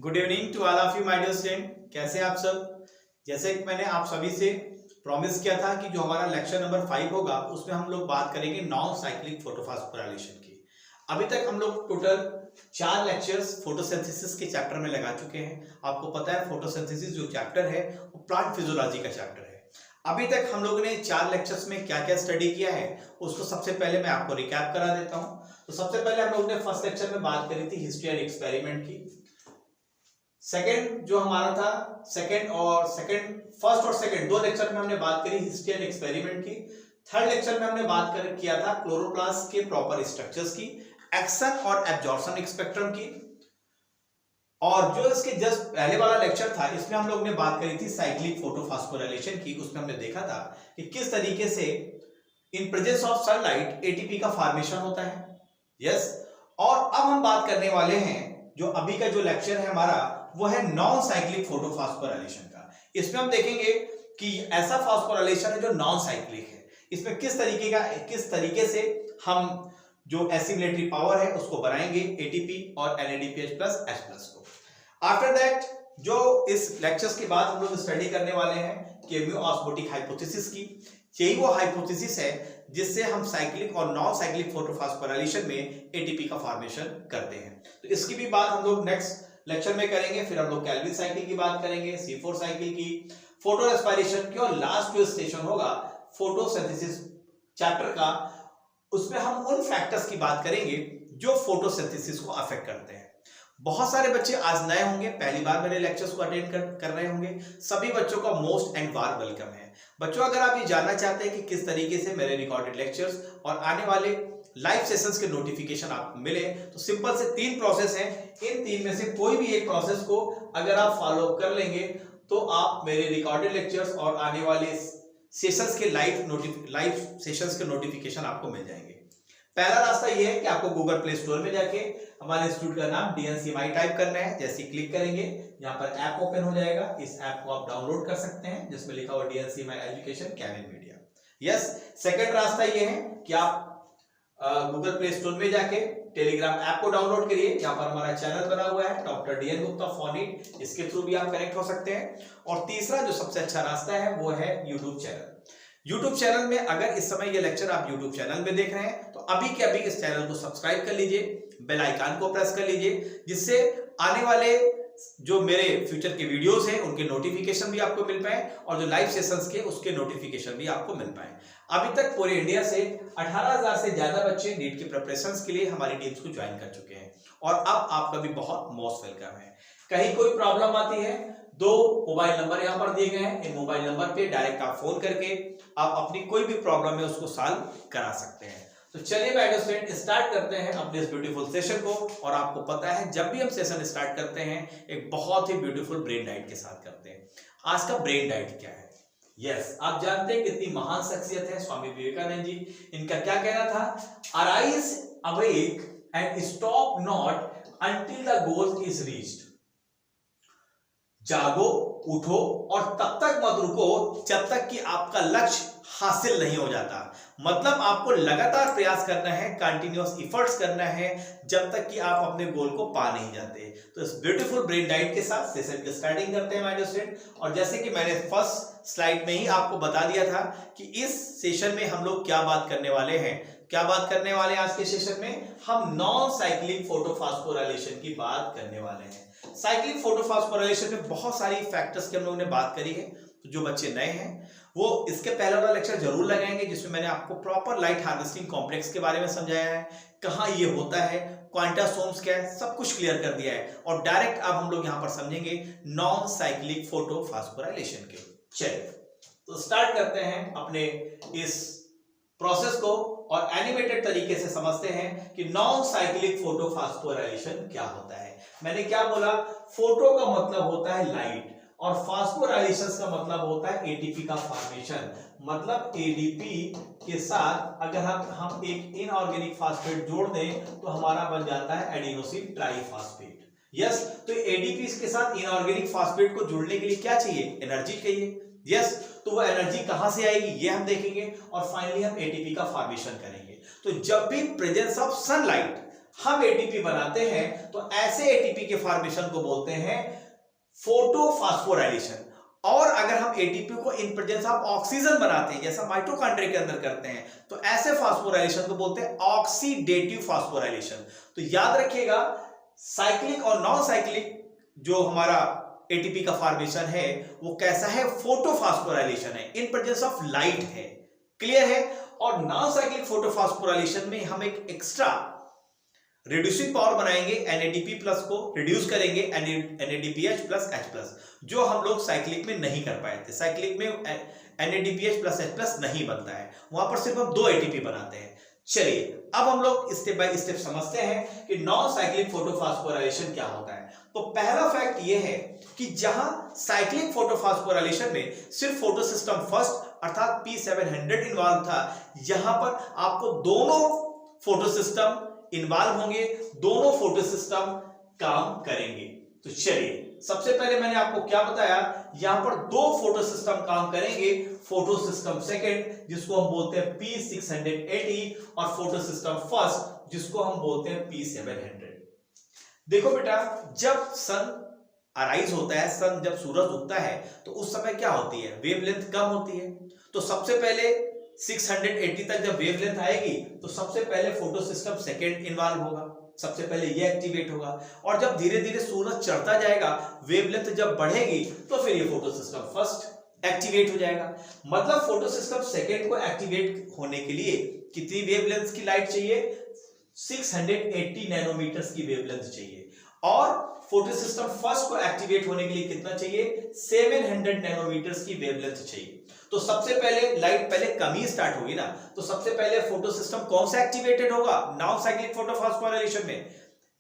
Good evening to all of you my dear student. कैसे हैं आप सब। जैसे कि मैंने आप सभी से प्रॉमिस किया था कि जो हमारा लेक्चर नंबर 5 होगा उसमें हम लोग बात करेंगे नॉन साइक्लिक फोटोफॉस्फोराइलेशन की। अभी तक हम लोग टोटल 4 लेक्चर्स फोटोसिंथेसिस के चैप्टर में लगा चुके हैं। आपको पता है फोटोसिंथेसिस जो चैप्टर है वो प्लांट फिजियोलॉजी का चैप्टर है। अभी तक हम लोगों ने 4 लेक्चर्स में क्या क्या स्टडी किया है उसको सबसे पहले मैं आपको रिकैप करा देता हूं। तो सबसे पहले हम लोग ने फर्स्ट लेक्चर में बात करी थी हिस्ट्री एंड एक्सपेरिमेंट की। सेकंड जो हमारा था फर्स्ट और सेकंड 2 लेक्चर में हमने बात करी हिस्ट्री एंड एक्सपेरिमेंट की। थर्ड लेक्चर में हमने बात किया था क्लोरोप्लास्ट के प्रॉपर स्ट्रक्चर्स की, एक्शन और एब्जॉर्प्शन स्पेक्ट्रम की। और जो इसके जस्ट पहले वाला लेक्चर था इसमें हम लोग ने बात करी थी साइक्लिक फोटोफॉस्फोराइलेशन की। उसमें हमने देखा था कि किस तरीके से in presence of sunlight ATP का फॉर्मेशन होता है। यस, और अब हम बात करने वाले हैं जो अभी का जो लेक्चर है हमारा वो है नॉन साइक्लिक फोटोफॉस्फोराइलेशन का। इसमें हम देखेंगे कि ऐसा फॉस्फोराइलेशन है जो नॉन साइक्लिक है। इसमें किस तरीके से हम जो एसिमिलेटरी पावर है उसको बनाएंगे एटीपी और NADPH प्लस H प्लस को। आफ्टर दैट जो इस लेक्चर्स के बाद हम लोग स्टडी करने वाले हैं केमियो ऑस्मोटिक हाइपोथेसिस की। यही वो हाइपोथेसिस है जिससे हम साइक्लिक और नॉन साइक्लिक फोटोफॉस्फोराइलेशन में एटीपी का फॉर्मेशन करते हैं। तो इसकी भी बात हम लोग नेक्स्ट लेक्चर में करेंगे। फिर हम लोग कैल्विन साइकिल की बात करेंगे, C4 साइकिल की, फोटो रेस्पिरेशन की, और लास्ट जो स्टेशन होगा फोटोसिंथेसिस चैप्टर का, उसमें हम उन फैक्टर्स की बात करेंगे जो फोटोसिंथेसिस को अफेक्ट करते हैं। बहुत सारे बच्चे आज नए होंगे, पहली बार मेरे लेक्चर्स को अटेंड कर रहे होंगे। सभी बच्चों का मोस्ट एंड वार्म वेलकम है। बच्चों, अगर आप ये जानना चाहते हैं कि किस तरीके से मेरे रिकॉर्डेड लेक्चर्स और आने वाले लाइव सेशंस के नोटिफिकेशन आपको मिले, तो सिंपल से 3 प्रोसेस हैं। इन 3 में से कोई भी एक प्रोसेस को अगर आप फॉलो कर लेंगे तो आप मेरे रिकॉर्डेड लेक्चर्स और आने वाले सेशंस के लाइव सेशंस के नोटिफिकेशन आपको मिल जाएंगे। पहला रास्ता ये है कि आपको गूगल प्ले स्टोर में जाके हमारे इंस्टीट्यूट का नाम DNCMI टाइप करना है। जैसे क्लिक करेंगे यहाँ पर ऐप ओपन हो जाएगा। इस ऐप को आप डाउनलोड कर सकते हैं जिसमें लिखा हुआ DNCMI education cabin media. Yes, second रास्ता ये है कि आप गूगल प्ले स्टोर में जाके टेलीग्राम ऐप को डाउनलोड करिए। यहाँ पर हमारा चैनल बना हुआ है डॉक्टर DN गुप्ता फॉनिट, इसके थ्रू भी आप कनेक्ट हो सकते हैं। और तीसरा जो सबसे अच्छा रास्ता है वो है यूट्यूब चैनल। यूट्यूब चैनल में अगर इस समय ये लेक्चर आप यूट्यूब चैनल में देख रहे हैं तो अभी के अभी इस चैनल को सब्सक्राइब कर लीजिए, बेल आइकन को प्रेस कर लीजिए, जिससे आने वाले जो मेरे फ्यूचर के वीडियोस हैं उनके नोटिफिकेशन भी आपको मिल पाए और जो लाइव सेशंस के उसके नोटिफिकेशन भी आपको मिल पाए। अभी तक पूरे इंडिया से 18,000 से ज्यादा बच्चे नीट की प्रिपरेशंस के लिए हमारी टीम्स को ज्वाइन कर चुके हैं और अब आपका भी बहुत मोस्ट वेलकम है। कहीं कोई प्रॉब्लम आती है, 2 मोबाइल नंबर यहाँ पर दिए गए हैं। इन मोबाइल नंबर पे डायरेक्ट आप फोन करके आप अपनी कोई भी प्रॉब्लम है उसको सॉल्व करा सकते हैं। तो चलिए माय डियर स्टूडेंट, स्टार्ट करते हैं अपने इस ब्यूटीफुल सेशन को। और आपको पता है जब भी हम सेशन स्टार्ट करते हैं एक बहुत ही ब्यूटीफुल ब्रेन डाइट के साथ करते हैं। आज का ब्रेन डाइट क्या है? यस, आप जानते हैं कितनी महान शख्सियत है स्वामी विवेकानंद जी। इनका क्या कहना था? Arise awake and stop not until the goal is reached. जागो, उठो और तब तक मत रुको जब तक कि आपका लक्ष्य हासिल नहीं हो जाता। मतलब आपको लगातार प्रयास करना है, कंटिन्यूअस एफर्ट्स करना है जब तक कि आप अपने गोल को पा नहीं जाते। तो इस ब्यूटीफुल ब्रेन डाइट के साथ सेशन की स्टार्टिंग करते हैं माय डियर स्टूडेंट। और जैसे कि मैंने फर्स्ट स्लाइड में ही आपको बता दिया था कि इस सेशन में हम लोग क्या बात करने वाले हैं आज के सेशन में हम नॉन साइक्लिक फोटोफॉस्फोराइलेशन की बात करने वाले हैं। साइक्लिक फोटोफॉस्फोराइलेशन में बहुत सारी फैक्टर्स की हम लोगों ने बात करी है। तो जो बच्चे नए हैं वो इसके पहले वाला लेक्चर जरूर लगाएंगे जिसमें मैंने आपको प्रॉपर लाइट हार्वेस्टिंग कॉम्प्लेक्स के बारे में समझाया है, कहाँ ये होता है, क्वांटासोम्स क्या है, सब कुछ क्लियर कर दिया है। और डायरेक्ट अब हम लोग यहाँ पर समझेंगे नॉन साइक्लिक फोटोफॉस्फोराइलेशन के। चलिए तो स्टार्ट करते हैं अपने इस प्रोसेस को और एनिमेटेड तरीके से समझते हैं कि नॉन साइक्लिक फोटोफॉस्फोराइलेशन क्या होता है। मैंने क्या बोला? फोटो का मतलब होता है लाइट और फास्फोराइलेशन का मतलब होता है एटीपी का फॉर्मेशन। मतलब एडीपी के साथ अगर हम एक इनऑर्गेनिक फास्फेट जोड़ दें तो हमारा बन जाता है एडिनोसिन ट्राइफॉस्फेट। यस, तो एडीपी के साथ इनऑर्गेनिक फास्फेट को जोड़ने के लिए क्या चाहिए? एनर्जी चाहिए। यस, तो वो एनर्जी कहां से आएगी ये हम देखेंगे और फाइनली हम एटीपी का फॉर्मेशन करेंगे। तो जब भी प्रेजेंस ऑफ सनलाइट हम एटीपी बनाते हैं तो ऐसे एटीपी के फॉर्मेशन को बोलते हैं फोटोफॉस्फोराइलेशन। और अगर हम एटीपी को इन प्रेजेंस ऑफ ऑक्सीजन बनाते हैं जैसा माइटोकॉन्ड्रिया के अंदर करते हैं तो ऐसे फास्फोराइलेशन को बोलते हैं ऑक्सीडेटिव फास्फोराइलेशन। तो याद रखिएगा साइक्लिक और नॉन साइक्लिक जो हमारा एटीपी का फॉर्मेशन है वो कैसा है, फोटोफॉस्फोराइलेशन है, इन प्रेजेंस ऑफ लाइट है। क्लियर है। और नॉन साइक्लिक फोटोफॉस्फोराइलेशन में हम एक एक्स्ट्रा रिड्यूसिंग पावर बनाएंगे, NADP प्लस को रिड्यूस करेंगे NADPH प्लस H प्लस, जो हम लोग साइक्लिक में नहीं कर पाए थे। साइक्लिक में NADPH प्लस H प्लस नहीं बनता है, वहां पर सिर्फ हम 2 ATP बनाते हैं। चलिए अब हम लोग स्टेप बाय स्टेप समझते हैं कि नॉन साइक्लिक फोटोफॉस्फोराइलेशन क्या होता है। तो पहला फैक्ट ये है कि जहां साइक्लिक फोटोफॉस्फोराइलेशन में सिर्फ फोटोसिस्टम फर्स्ट अर्थात P700 इन्वॉल्व था, यहां पर आपको दोनों फोटोसिस्टम इन्वॉल्व होंगे, दोनों फोटोसिस्टम काम करेंगे। तो चलिए सबसे पहले मैंने आपको क्या बताया, यहां पर 2 फोटोसिस्टम काम करेंगे, फोटोसिस्टम सेकंड जिसको हम बोलते हैं P680 और फोटोसिस्टम फर्स्ट जिसको हम बोलते हैं P700। देखो बेटा, जब सन अराइज होता है, सन जब सूरज उगता है तो उस समय क्या होती है, वेवलेंथ कम होती है। तो सबसे पहले 680 तक जब वेवलेंथ आएगी तो सबसे पहले फोटोसिस्टम सेकंड इन्वॉल्व होगा, सबसे पहले ये एक्टिवेट होगा। और जब धीरे धीरे सूरज चढ़ता जाएगा, वेवलेंथ जब बढ़ेगी तो फिर ये फोटोसिस्टम फर्स्ट एक्टिवेट हो जाएगा। मतलब फोटोसिस्टम सेकंड को एक्टिवेट होने के लिए कितनी वेवलेंथ की लाइट चाहिए, 680 नैनोमीटर्स की वेवलेंथ चाहिए। और फोटोसिस्टम फर्स्ट को एक्टिवेट होने के लिए कितना चाहिए, 700 नैनोमीटर्स की वेवलेंथ चाहिए। तो सबसे पहले लाइट पहले कम ही स्टार्ट होगी ना, तो सबसे पहले फोटोसिस्टम कौन सा एक्टिवेटेड होगा, नॉन साइक्लिक फोटोफॉस्फोराइलेशन में।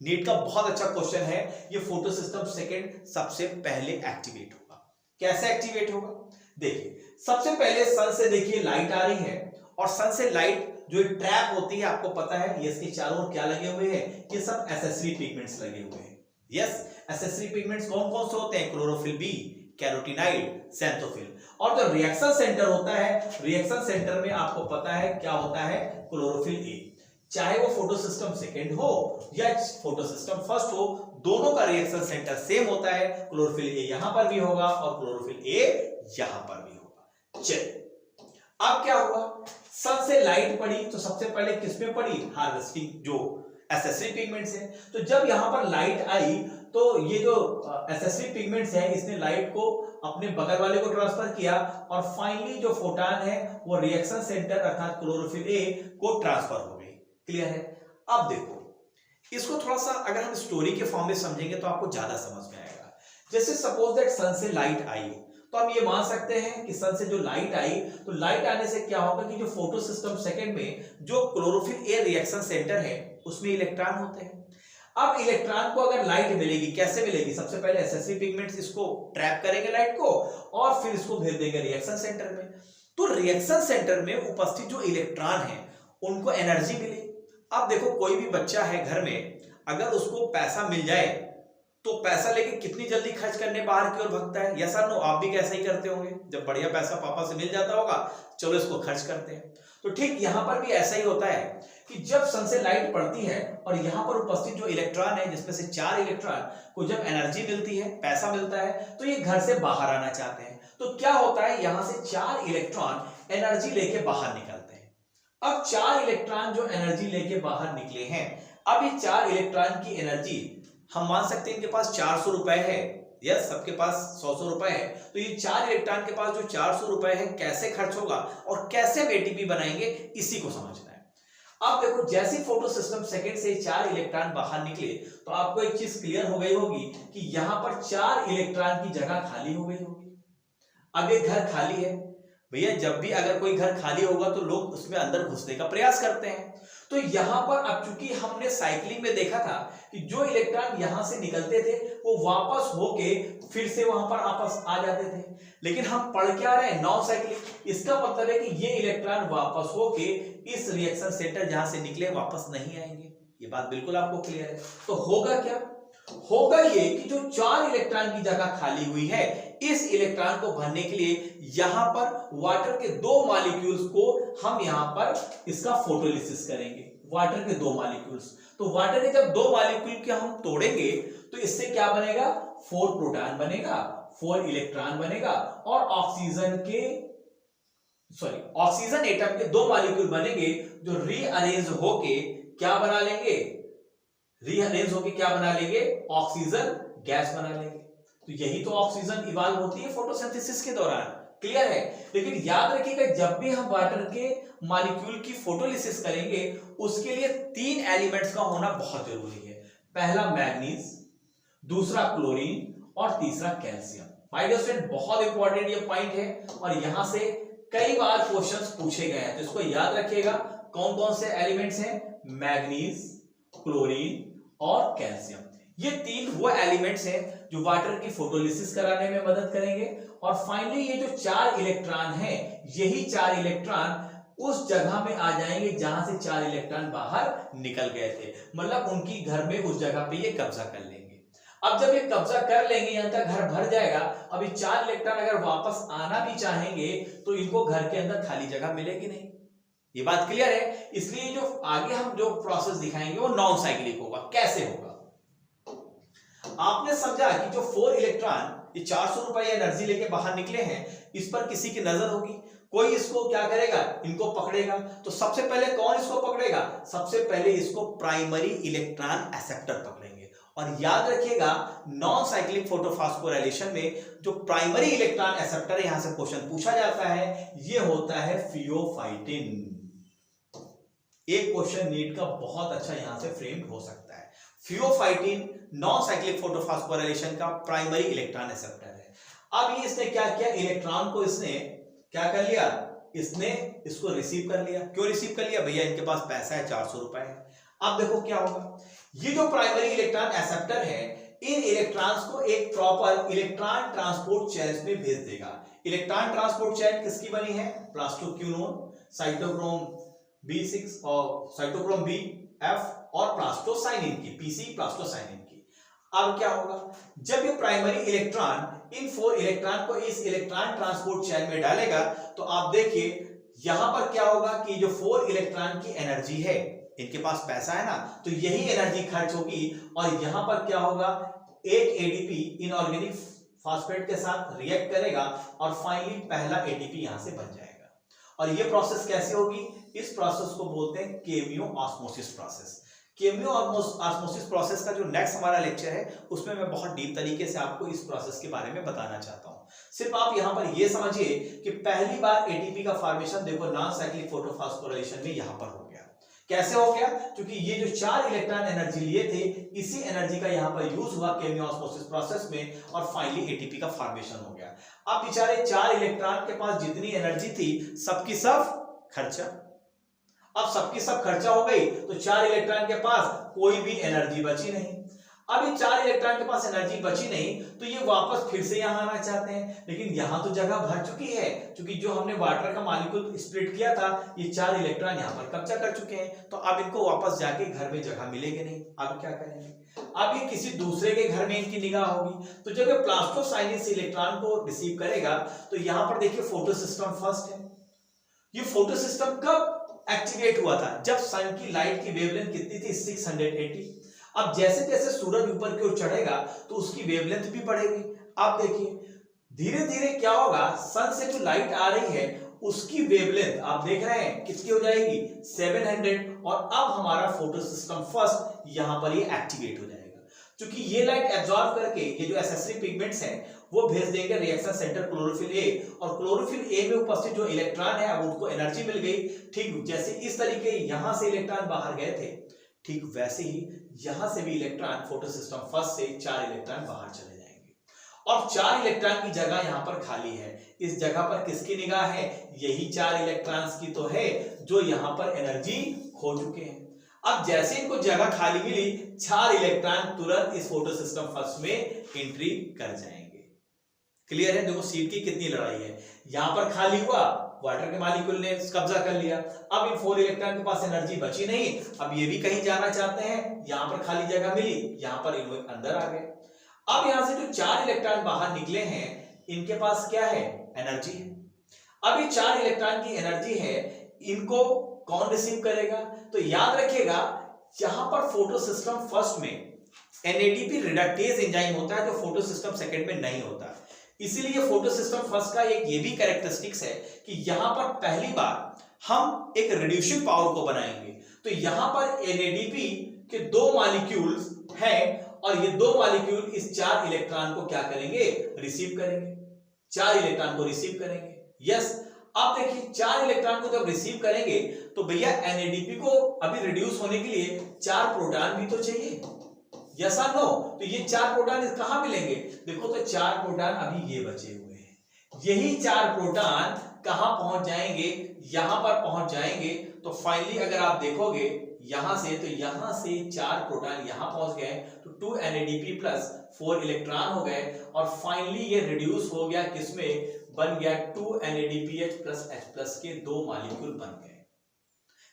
नीट का बहुत अच्छा क्वेश्चन है, ये फोटोसिस्टम सेकंड सबसे पहले एक्टिवेट होगा। कैसे एक्टिवेट होगा, देखिए सबसे पहले सन से देखिए लाइट आ रही है, और सन से लाइट जो ट्रैप होती है, आपको पता है ये इसके चारों ओर क्या लगे हुए हैं, ये सब एसेसरी पिगमेंट्स लगे हुए हैं। यस, एसेसरी पिगमेंट्स कौन कौन से होते हैं, क्लोरोफिल बी, कैरोटीनाइड, xanthophyll। और जो रिएक्शन सेंटर होता है, रिएक्शन सेंटर में आपको पता है क्या होता है, क्लोरोफिल ए। चाहे वो फोटोसिस्टम सेकंड हो या फोटोसिस्टम फर्स्ट हो, दोनों का रिएक्शन सेंटर सेम होता है। क्लोरोफिल ए यहां पर भी होगा और क्लोरोफिल ए यहां पर भी होगा। चलिए अब क्या हुआ, सन से लाइट पड़ी तो सबसे पहले किसमें पड़ी, हार्वेस्टिंग जो एसेसरी पिगमेंट्स है। तो जब यहां पर लाइट आई तो ये जो एसेसरी पिगमेंट्स है, इसने लाइट को अपने बगल वाले को ट्रांसफर किया, और फाइनली जो फोटॉन है वो रिएक्शन सेंटर अर्थात क्लोरोफिल ए को ट्रांसफर हो गई। क्लियर है। अब देखो इसको थोड़ा सा अगर हम स्टोरी के फॉर्म में समझेंगे तो आपको ज्यादा समझ में आएगा। जैसे सपोज दैट सन से लाइट आई, तो हम ये मान सकते हैं कि सन से जो लाइट आई, तो लाइट आने से क्या होगा कि जो फोटोसिस्टम सेकंड में जो क्लोरोफिल ए रिएक्शन सेंटर है उसमें इलेक्ट्रॉन होते हैं। अब इलेक्ट्रॉन को अगर लाइट मिलेगी, कैसे मिलेगी, सबसे पहले एसेसरी पिगमेंट्स इसको ट्रैप करेंगे लाइट को, और फिर इसको भेज देंगे रिएक्शन सेंटर में। तो रिएक्शन सेंटर में उपस्थित जो इलेक्ट्रॉन है उनको एनर्जी मिली। अब देखो कोई भी बच्चा है घर में, अगर उसको पैसा मिल जाए तो पैसा लेके कितनी जल्दी खर्च करने बाहर की ओर भगता है। या सर नो, आप भी कैसा ही करते होंगे, जब बढ़िया पैसा पापा से मिल जाता होगा चलो इसको खर्च करते हैं। तो ठीक यहां पर भी ऐसा ही होता है कि जब सन से लाइट पड़ती है और यहां पर उपस्थित जो इलेक्ट्रॉन है, जिसमें से 4 इलेक्ट्रॉन को जब एनर्जी मिलती है, पैसा मिलता है, तो ये घर से बाहर आना चाहते हैं। तो क्या होता है, यहां से 4 इलेक्ट्रॉन एनर्जी लेके बाहर निकलते हैं। अब 4 इलेक्ट्रॉन जो एनर्जी लेके बाहर निकले हैं, अब ये 4 इलेक्ट्रॉन की एनर्जी हम मान सकते हैं इनके पास 400 रुपए है, यस सबके पास 100 रुपए है। तो ये 4 इलेक्ट्रॉन के पास जो 400 रुपए है कैसे खर्च होगा और कैसे हम एटीपी बनाएंगे, इसी को समझना है। अब देखो जैसे फोटोसिस्टम सेकंड से 4 इलेक्ट्रॉन बाहर निकले तो आपको एक चीज क्लियर हो गई होगी कि यहां पर 4 इलेक्ट्रॉन की जगह खाली हो गई होगी। अब ये घर खाली है भैया, जब भी अगर कोई घर खाली होगा तो लोग उसमें अंदर घुसने का प्रयास करते हैं। तो यहां पर अब चूंकि हमने साइक्लिंग में देखा था कि जो इलेक्ट्रॉन यहां से निकलते थे वो वापस होके फिर से वहां पर आपस आ जाते थे, लेकिन हम पढ़ क्या रहे हैं, नॉन साइक्लिक। इसका मतलब है कि ये इलेक्ट्रॉन वापस होके इस रिएक्शन सेंटर जहां से निकले वापस नहीं आएंगे। ये बात बिल्कुल आपको क्लियर है। तो होगा क्या, होगा ये कि जो 4 इलेक्ट्रॉन की जगह खाली हुई है, इस इलेक्ट्रॉन को भरने के लिए यहां पर वाटर के 2 मॉलिक्यूल्स को हम यहां पर इसका फोटोलिसिस करेंगे। वाटर के 2 मॉलिक्यूल्स। तो वाटर के जब 2 मॉलिक्यूल के हम तोड़ेंगे तो इससे क्या बनेगा, 4 प्रोटॉन बनेगा, 4 इलेक्ट्रॉन बनेगा, और ऑक्सीजन एटम के 2 मॉलिक्यूल बनेंगे जो रीअरेंज होके क्या बना लेंगे, ऑक्सीजन गैस बना लेंगे। तो यही तो ऑक्सीजन इवाल्व होती है फोटोसिंथेसिस के दौरान। क्लियर है? लेकिन याद रखिएगा जब भी हम वाटर के मॉलिक्यूल की फोटोलिसिस करेंगे उसके लिए 3 एलिमेंट्स का होना बहुत जरूरी है। पहला मैग्नीज, दूसरा क्लोरीन और तीसरा कैल्शियम। माय डियर स्टूडेंट, बहुत इंपॉर्टेंट ये पॉइंट है और यहां से कई बार क्वेश्चंस पूछे गए हैं, तो इसको याद रखिएगा। कौन कौन से एलिमेंट्स हैं? मैग्नीज, क्लोरीन और कैल्शियम। ये 3 वो एलिमेंट्स हैं जो वाटर की फोटोलिसिस कराने में मदद करेंगे। और फाइनली ये जो 4 इलेक्ट्रॉन हैं, यही 4 इलेक्ट्रॉन उस जगह में आ जाएंगे जहां से 4 इलेक्ट्रॉन बाहर निकल गए थे, मतलब उनकी घर में उस जगह पे ये कब्जा कर लेंगे। अब जब ये कब्जा कर लेंगे यहां तक घर भर जाएगा। अभी 4 इलेक्ट्रॉन अगर वापस आना भी चाहेंगे तो इनको घर के अंदर खाली जगह मिलेगी नहीं। ये बात क्लियर है? इसलिए जो आगे हम जो प्रोसेस दिखाएंगे वो नॉन साइक्लिक होगा। कैसे होगा? आपने समझा कि जो 4 इलेक्ट्रॉन ये 400 रुपए एनर्जी लेके बाहर निकले हैं, इस पर किसी की नजर होगी, कोई इसको क्या करेगा, इनको पकड़ेगा। तो सबसे पहले कौन इसको पकड़ेगा? सबसे पहले इसको प्राइमरी इलेक्ट्रॉन एक्सेप्टर पकड़ेंगे। और याद रखिएगा नॉन साइक्लिक फोटोफॉस्फोराइलेशन में जो प्राइमरी इलेक्ट्रॉन एक्सेप्टर है, यहां से क्वेश्चन पूछा जाता है, ये होता है फियोफाइटिन। एक क्वेश्चन नीट का बहुत अच्छा यहां से फ्रेम हो सकता है। फियोफाइटिन नॉन साइक्लिक फोटोफॉस्फोराइलेशन का प्राइमरी इलेक्ट्रॉन एक्सेप्टर है। अब ये इसने क्या किया, इलेक्ट्रॉन को इसने क्या कर लिया, इसने इसको रिसीव कर लिया। क्यों रिसीव कर लिया? भैया इनके पास पैसा है, 400 रुपए है। अब देखो क्या होगा, ये जो प्राइमरी इलेक्ट्रॉन एक्सेप्टर है इन इलेक्ट्रॉन्स को एक प्रॉपर इलेक्ट्रॉन ट्रांसपोर्ट चेन में भेज देगा। इलेक्ट्रॉन ट्रांसपोर्ट चेन किसकी बनी है? प्लास्टोक्विनोन, साइटोक्रोम B6 और साइटोक्रोम BF और प्लास्टोसाइनिन की, PC प्लास्टोसाइनिन की। अब क्या होगा, जब ये प्राइमरी इलेक्ट्रॉन इन 4 इलेक्ट्रॉन को इस इलेक्ट्रॉन ट्रांसपोर्ट चेन में डालेगा तो आप देखिए यहां पर क्या होगा कि जो 4 इलेक्ट्रॉन की एनर्जी है, इनके पास पैसा है ना, तो यही एनर्जी खर्च होगी और यहां पर क्या होगा, एक ADP इनऑर्गेनिक फॉस्फेट के साथ रिएक्ट करेगा और फाइनली पहला ATP यहां से बन जाएगा। और ये प्रोसेस कैसे होगी? इस प्रोसेस को बोलते हैं cameo osmosis process. Cameo osmosis process का जो नेक्स्ट हमारा लेक्चर है उसमें मैं बहुत डीप तरीके से आपको इस प्रोसेस के बारे में बताना चाहता हूं। सिर्फ आप यहां पर ये समझिए कि पहली बार ATP का फॉर्मेशन देखो नॉन साइक्लिक फोटोफॉस्फोराइलेशन में यहां पर हो गया। कैसे हो गया? क्योंकि ये जो 4 इलेक्ट्रॉन एनर्जी लिए थे, इसी एनर्जी का यहां पर यूज हुआ केमियो ऑस्मोसिस प्रोसेस में और फाइनली ATP का फॉर्मेशन हो गया। अब बेचारे 4 इलेक्ट्रॉन के पास जितनी एनर्जी थी सबकी सब खर्चा। अब सबकी सब खर्चा हो गई तो 4 इलेक्ट्रॉन के पास कोई भी एनर्जी बची नहीं। अब ये 4 इलेक्ट्रॉन के पास एनर्जी बची नहीं तो ये वापस फिर से यहां आना चाहते हैं, लेकिन यहां तो जगह भर चुकी है क्योंकि जो हमने वाटर का मॉलिक्यूल स्प्लिट किया था ये 4 इलेक्ट्रॉन यहां पर कब्जा कर चुके हैं। तो अब इनको वापस जाके घर में जगह मिलेगी नहीं। अब क्या करेंगे? अब ये किसी दूसरे के घर में इनकी निगाह होगी। तो जब ये प्लास्टोसाइनिन से इलेक्ट्रॉन को रिसीव करेगा तो यहां पर देखिए फोटो सिस्टम फर्स्ट है। ये फोटो सिस्टम कब एक्टिवेट हुआ था? जब सन की लाइट की वेवलेंथ कितनी थी? 680। अब जैसे जैसे सूरज ऊपर की ओर चढ़ेगा तो उसकी वेवलेंथ भी बढ़ेगी। आप देखिए धीरे धीरे क्या होगा, सन से जो लाइट आ रही है उसकी वेवलेंथ आप देख रहे हैं कितनी हो जाएगी? 700। और अब हमारा फोटो सिस्टम फर्स्ट यहां पर ये एक्टिवेट हो जाएगा क्योंकि ये लाइट एब्जॉर्ब करके ये जो एसेसरी पिगमेंट्स हैं वो भेज देंगे रिएक्शन सेंटर क्लोरोफिल ए, और क्लोरोफिल ए में उपस्थित जो इलेक्ट्रॉन है अब उनको एनर्जी मिल गई। ठीक जैसे इस तरीके यहां से इलेक्ट्रॉन बाहर गए थे, ठीक वैसे ही यहां से भी इलेक्ट्रॉन फोटो सिस्टम फर्स्ट से 4 इलेक्ट्रॉन बाहर चले जाएंगे और 4 इलेक्ट्रॉन की जगह यहां पर खाली है। इस जगह पर किसकी निगाह है? यही 4 इलेक्ट्रॉन्स की तो है जो यहां पर एनर्जी खो चुके हैं। अब जैसे इनको जगह खाली मिली 4 इलेक्ट्रॉन तुरंत इस फोटो सिस्टम फर्स्ट में एंट्री कर जाएंगे। क्लियर है? देखो सीट की कितनी लड़ाई है। यहां पर खाली हुआ, वाटर के मॉलिक्यूल ने कब्जा कर लिया। अब इन 4 इलेक्ट्रॉन के पास एनर्जी बची नहीं, अब ये भी कहीं जाना चाहते हैं, यहां पर खाली जगह मिली, यहां पर इन अंदर आ गए। अब यहां से जो 4 इलेक्ट्रॉन बाहर निकले हैं इनके पास क्या है? एनर्जी है। अब ये 4 इलेक्ट्रॉन की एनर्जी है, इनको कौन रिसीव करेगा? तो याद रखिएगा यहां पर फोटो सिस्टम फर्स्ट में NADP रिडक्टेज एंजाइम होता है जो फोटो सिस्टम सेकंड में नहीं होता। इसीलिए फोटो सिस्टम फर्स्ट का एक ये भी कैरेक्टरिस्टिक्स है कि यहां पर पहली बार हम एक रिड्यूसिंग पावर को बनाएंगे। तो यहां पर NADP के 2 मॉलिक्यूल्स हैं और ये 2 मॉलिक्यूल इस 4 इलेक्ट्रॉन को क्या करेंगे? रिसीव करेंगे, 4 इलेक्ट्रॉन को रिसीव करेंगे। यस, अब देखिए 4 इलेक्ट्रॉन को जब रिसीव करेंगे तो भैया NADP को अभी रिड्यूस होने के लिए 4 प्रोटॉन भी तो चाहिए, यस और नो? तो ये 4 प्रोटॉन कहां मिलेंगे? देखो तो 4 प्रोटॉन अभी ये बचे हुए हैं, यही 4 प्रोटॉन कहां पहुंच जाएंगे? यहां पर पहुंच जाएंगे। तो फाइनली अगर आप देखोगे यहां से, तो यहां से 4 प्रोटॉन यहां पहुंच गए तो 2 NADP प्लस 4 इलेक्ट्रॉन हो गए और फाइनली ये रिड्यूस हो गया किसमें? बन गया 2 NADPH प्लस H प्लस के 2 मॉलिक्यूल बन गए।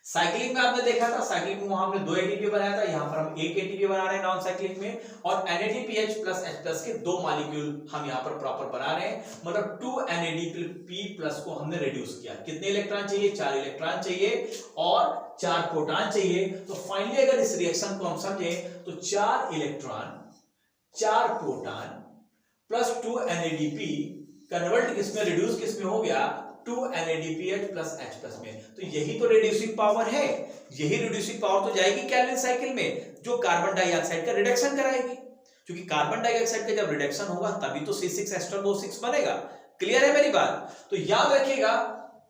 साइक्लिक में आपने देखा था, साइक्लिक में वहां हमने 2 ATP बनाया था, यहां पर हम 1 ATP बना रहे हैं नॉन साइक्लिक में, और NADPH प्लस H प्लस के 2 मॉलिक्यूल हम यहां पर प्रॉपर बना रहे हैं। मतलब 2 NADP प्लस को हमने रिड्यूस किया। कितने इलेक्ट्रॉन चाहिए? 4 इलेक्ट्रॉन चाहिए और 4 प्रोटॉन चाहिए। तो फाइनली अगर इस रिएक्शन को हम समझे तो 4 electron 4 proton plus 2 NADP convert किसमें, रिड्यूस किसमें हो गया? 2 NADPH प्लस H प्लस में। तो यही तो रिड्यूसिंग पावर है, यही रिड्यूसिंग पावर तो जाएगी कैल्विन साइकिल में जो कार्बन डाइऑक्साइड का रिडक्शन कराएगी, क्योंकि कार्बन डाइऑक्साइड का जब रिडक्शन होगा तभी तो C6H12O6 बनेगा। क्लियर है मेरी बात? तो याद रखिएगा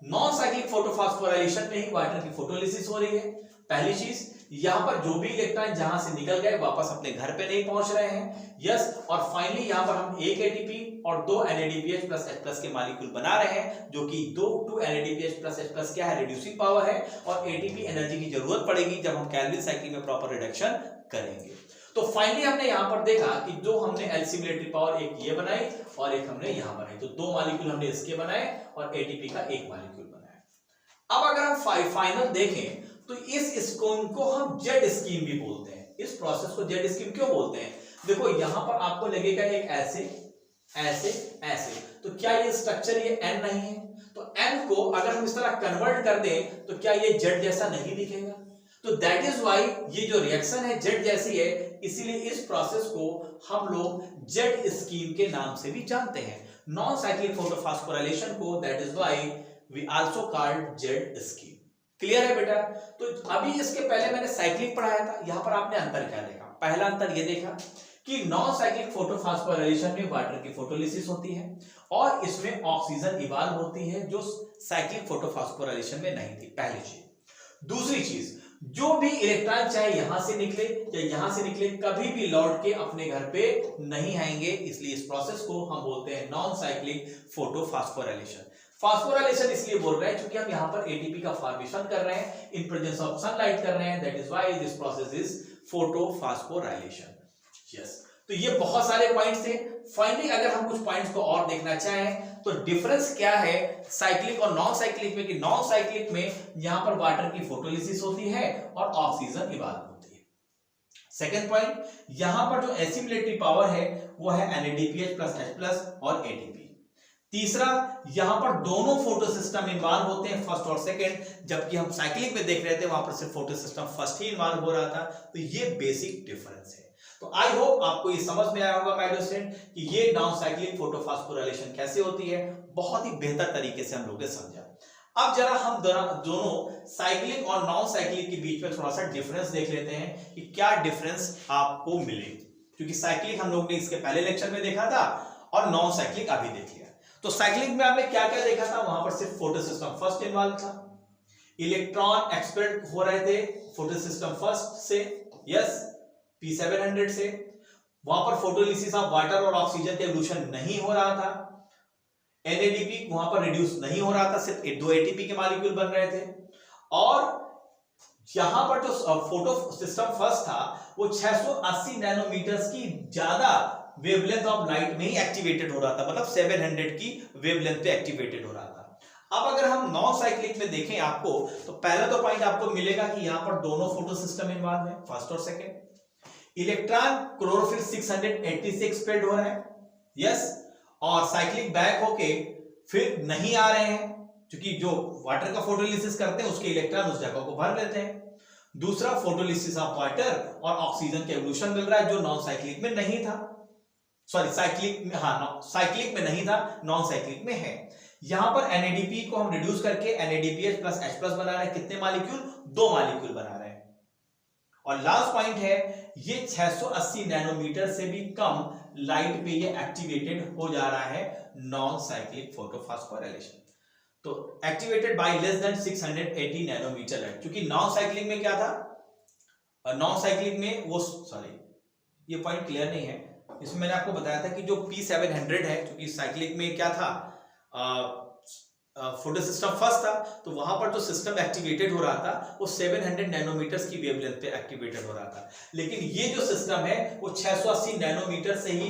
नॉन साइक्लिक फोटोफॉस्फोराइलेशन में ही वाटर की फोटोलिसिस हो रही है। पहली चीज, यहां पर जो भी इलेक्ट्रॉन जहां से निकल गए वापस अपने घर पे नहीं पहुंच रहे हैं। यस, और फाइनली यहां पर हम 1 ATP और 2 NADPH प्लस H प्लस के मॉलिक्यूल बना रहे हैं जो कि 2 NADPH प्लस H प्लस क्या है? रिड्यूसिंग पावर है और ATP एनर्जी की जरूरत पड़ेगी जब हम कैल्विन साइकिल में प्रॉपर रिडक्शन करेंगे। तो फाइनली हमने यहां पर देखा कि जो हमने LC मिलिट्री पावर एक ये बनाई और एक हमने यहां बनाई, तो 2 मॉलिक्यूल हमने इसके बनाए और ATP का 1 मॉलिक्यूल बनाया। अब अगर हम फाइनल देखें तो इस स्कीम को हम जेड स्कीम भी बोलते हैं। इस प्रोसेस को जेड स्कीम क्यों बोलते हैं? देखो यहां पर आपको लगेगा एक ऐसे ऐसे ऐसे, तो क्या ये स्ट्रक्चर ये N नहीं है? तो N को अगर हम इस तरह कन्वर्ट कर दें तो क्या ये जेड जैसा नहीं दिखेगा? तो दैट इज व्हाई ये जो रिएक्शन है जेड जैसी है, इसीलिए इस प्रोसेस को हम लोग जेड स्कीम के नाम से भी जानते हैं, नॉन साइक्लिक फोटोफॉस्फोराइलेशन को। That is why we also called Z scheme. Clear है बेटा? तो अभी इसके पहले मैंने साइक्लिक पढ़ाया था, यहां पर आपने अंतर क्या देखा? पहला अंतर ये देखा कि नॉन साइक्लिक फोटोफॉस्फोराइलेशन में वाटर की फोटोलिसिस होती है और इसमें ऑक्सीजन इवाल्व होती है जो साइक्लिक फोटोफॉस्फोराइलेशन में नहीं थी, पहली चीज। दूसरी चीज, जो भी इलेक्ट्रॉन चाहे यहां से निकले या यहां से निकले, कभी भी लौट के अपने घर पे नहीं आएंगे, इसलिए इस प्रोसेस को हम बोलते हैं नॉन साइक्लिक फोटोफॉस्फोराइलेशन। फॉस्फोराइलेशन इसलिए बोल रहे हैं क्योंकि हम यहां पर ATP का फॉर्मेशन कर रहे हैं, इन प्रेजेंस ऑफ सनलाइट कर रहे हैं। That is why this process is photophosphorylation. Yes, तो ये बहुत सारे पॉइंट्स थे। फाइनली अगर हम कुछ पॉइंट्स को और देखना चाहें तो डिफरेंस क्या है साइक्लिक और नॉन साइक्लिक में, कि नॉन साइक्लिक में यहां पर वाटर की फोटोलिसिस होती है और ऑक्सीजन इवाल्व होती है। सेकेंड पॉइंट, यहां पर जो एसिमिलेटरी पावर है वो है NADPH प्लस H प्लस और ATP। तीसरा, यहां पर दोनों फोटो सिस्टम इन्वॉल्व होते हैं, फर्स्ट और सेकंड, जबकि हम साइक्लिक में देख रहे थे वहां पर सिर्फ फोटो सिस्टम फर्स्ट ही इन्वॉल्व हो रहा था। तो ये बेसिक डिफरेंस है। तो आई होप आपको ये समझ में आया होगा माय डियर स्टूडेंट कि ये नॉन साइक्लिक फोटोफॉस्फोराइलेशन कैसे होती है। बहुत ही बेहतर तरीके से हम लोगों ने समझा। अब जरा हम दोनों साइक्लिक और नॉन साइक्लिक के बीच में थोड़ा सा डिफरेंस देख लेते हैं कि क्या डिफरेंस आपको मिले, क्योंकि साइक्लिक हम लोग ने इसके पहले लेक्चर में देखा था और नॉन साइक्लिक अभी देख लिया। तो साइक्लिक में आपने क्या क्या देखा था? वहां पर सिर्फ फोटो सिस्टम फर्स्ट इन्वॉल्व था, इलेक्ट्रॉन एक्सपेल हो रहे थे फोटो सिस्टम फर्स्ट से, यस, P700 से। वहां पर फोटोलिसिस ऑफ वाटर और ऑक्सीजन के एवोल्यूशन नहीं हो रहा था, NADP वहां पर रिड्यूस नहीं हो रहा था, सिर्फ 2 ATP के मॉलिक्यूल बन रहे थे। और यहां पर जो फोटो सिस्टम फर्स्ट था वो 680 नैनोमीटर्स की ज्यादा वेवलेंथ ऑफ लाइट में ही एक्टिवेटेड हो रहा था, मतलब 700 की वेवलेंथ पे एक्टिवेटेड हो रहा था। अब अगर हम नॉन साइक्लिक में देखें आपको, तो पहला तो पॉइंट आपको मिलेगा कि यहां पर दोनों फोटो सिस्टम इन्वॉल्व है, फर्स्ट और सेकंड। इलेक्ट्रॉन क्लोरोफिल 686 स्प्रेड हो रहे हैं, यस, और साइक्लिक बैक होके फिर नहीं आ रहे हैं, क्योंकि जो वाटर का फोटोलिसिस करते हैं उसके इलेक्ट्रॉन उस जगह को भर लेते हैं। दूसरा, फोटोलिसिस ऑफ वाटर और ऑक्सीजन के एवोल्यूशन मिल रहा है जो नॉन साइक्लिक में नहीं था, सॉरी साइक्लिक में, हाँ साइक्लिक में नहीं था, नॉन साइक्लिक में है। यहां पर NADP को हम रिड्यूस करके NADPH प्लस H प्लस बना रहे हैं, कितने मॉलिक्यूल, 2 मॉलिक्यूल बना रहे हैं। और लास्ट पॉइंट है, ये 680 नैनोमीटर से भी कम लाइट पे ये एक्टिवेटेड हो जा रहा है नॉन साइक्लिक फोटोफॉस्फोराइलेशन। तो activated by less than 680 nanometre light, क्योंकि नॉन साइक्लिक में क्या था, नॉन साइक्लिक में वो, सॉरी ये पॉइंट क्लियर नहीं है, इसमें मैंने आपको बताया था कि जो P700 है, क्योंकि साइक्लिक में क्या था, फोटो सिस्टम फर्स्ट था, तो वहां पर जो सिस्टम एक्टिवेटेड हो रहा था वो 700 नैनोमीटर की वेवलेंथ पे एक्टिवेटेड हो रहा था। लेकिन ये जो सिस्टम है वो 680 नैनोमीटर से ही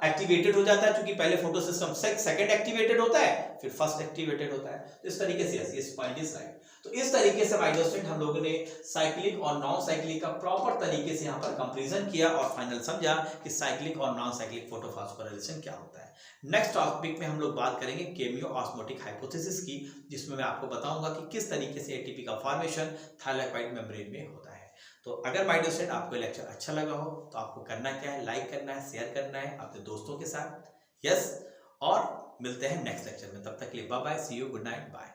एक्टिवेटेड हो जाता है, क्योंकि पहले फोटो सिस्टम सेकंड एक्टिवेटेड होता है, फिर फर्स्ट एक्टिवेटेड होता है। तो इस तरीके से इस पॉइंट इज राइट। तो इस तरीके से माय डियर स्टूडेंट हम लोगों ने साइक्लिक और नॉन साइक्लिक का प्रॉपर तरीके से यहाँ पर कंपैरिजन किया और फाइनल समझा कि साइक्लिक और नॉन साइक्लिक फोटोफॉस्फोराइलेशन क्या होता है। नेक्स्ट टॉपिक में हम लोग बात करेंगे केमियो ऑस्मोटिक हाइपोथेसिस की, जिसमें मैं आपको बताऊंगा कि किस तरीके से एटीपी का फॉर्मेशन थायलाकोइड मेम्ब्रेन में होता है। तो अगर माय डियर स्टूडेंट आपको लेक्चर अच्छा लगा हो तो आपको करना क्या है, लाइक करना है, शेयर करना है अपने दोस्तों के साथ, यस। और मिलते हैं नेक्स्ट लेक्चर में, तब तक के लिए bye bye, see you, good night, bye.